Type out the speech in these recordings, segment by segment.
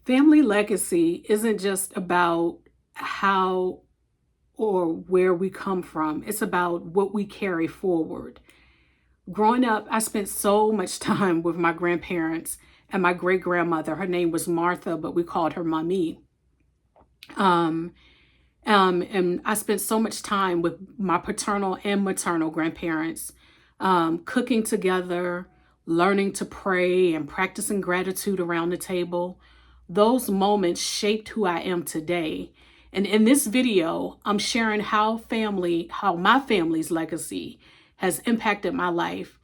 Family legacy isn't just about how or where we come from. It's about what we carry forward. Growing up, I spent so much time with my grandparents and my great grandmother. Her name was Martha, but we called her Mommy. Um, and I spent so much time with my paternal and maternal grandparents, cooking together, learning to pray, and practicing gratitude around the table. Those moments shaped who I am today. And in this video, I'm sharing how my family's legacy has impacted my life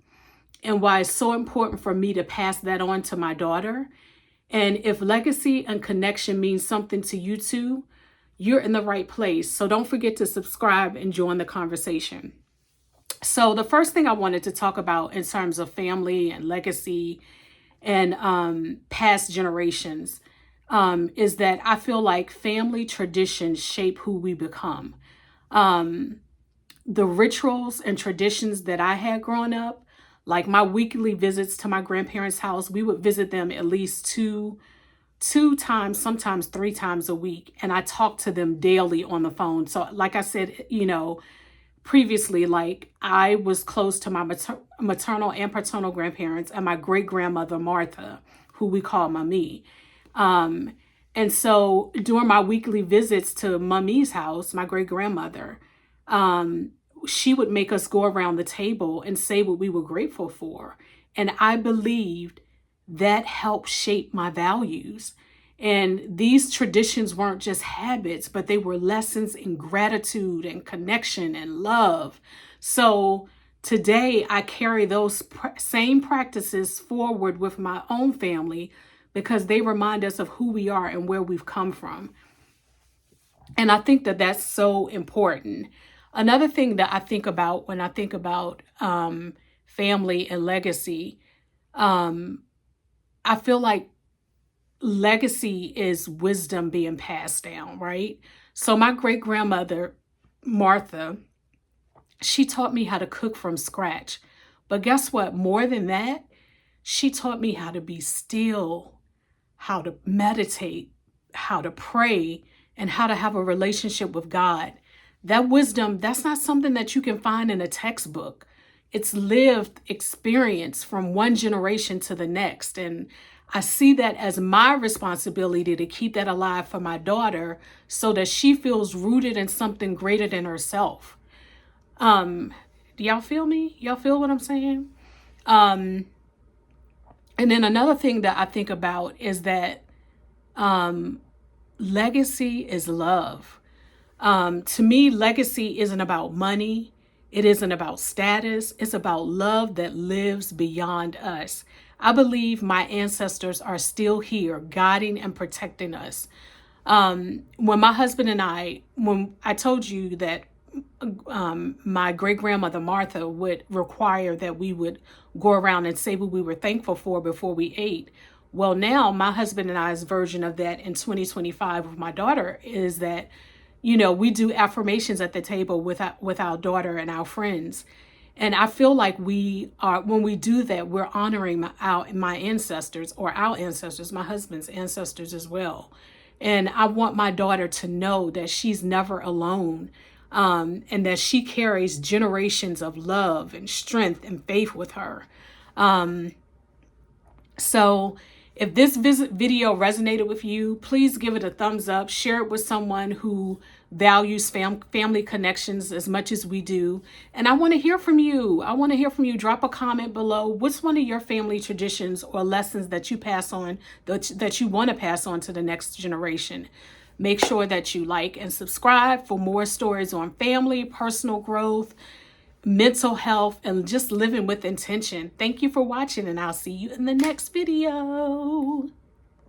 and why it's so important for me to pass that on to my daughter. And if legacy and connection means something to you too, you're in the right place. So don't forget to subscribe and join the conversation. So the first thing I wanted to talk about in terms of family and legacy and past generations is that I feel like family traditions shape who we become. The rituals and traditions that I had growing up, like my weekly visits to my grandparents' house, we would visit them at least two times, sometimes 3 times a week. And I talked to them daily on the phone. So like I said, previously, like I was close to my maternal and paternal grandparents and my great grandmother, Martha, who we call Mommy. And so during my weekly visits to Mommy's house, my great grandmother, she would make us go around the table and say what we were grateful for. And I believed that helped shape my values. And these traditions weren't just habits, but they were lessons in gratitude and connection and love. So today I carry those same practices forward with my own family because they remind us of who we are and where we've come from. And I think that that's so important. Another thing that I think about when I think about family and legacy, I feel like legacy is wisdom being passed down, right? So my great grandmother, Martha, she taught me how to cook from scratch. But guess what? More than that, she taught me how to be still, how to meditate, how to pray, and how to have a relationship with God. That wisdom, that's not something that you can find in a textbook. It's lived experience from one generation to the next. And I see that as my responsibility to keep that alive for my daughter so that she feels rooted in something greater than herself. Do y'all feel me? Y'all feel what I'm saying? And then another thing that I think about is that legacy is love. To me, legacy isn't about money. It isn't about status. It's about love that lives beyond us. I believe my ancestors are still here, guiding and protecting us. When my husband and when I told you that my great grandmother Martha would require that we would go around and say what we were thankful for before we ate. Well, now my husband and I's version of that in 2025 with my daughter is that, we do affirmations at the table with our daughter and our friends. And I feel like when we do that, we're honoring my ancestors, or our ancestors, my husband's ancestors as well. And I want my daughter to know that she's never alone, and that she carries generations of love and strength and faith with her. So if this video resonated with you, please give it a thumbs up. Share it with someone who values family connections as much as we do. And I want to hear from you. Drop a comment below. What's one of your family traditions or lessons that you pass on, that you want to pass on to the next generation? Make sure that you like and subscribe for more stories on family, personal growth, mental health, and just living with intention. Thank you for watching, and I'll see you in the next video.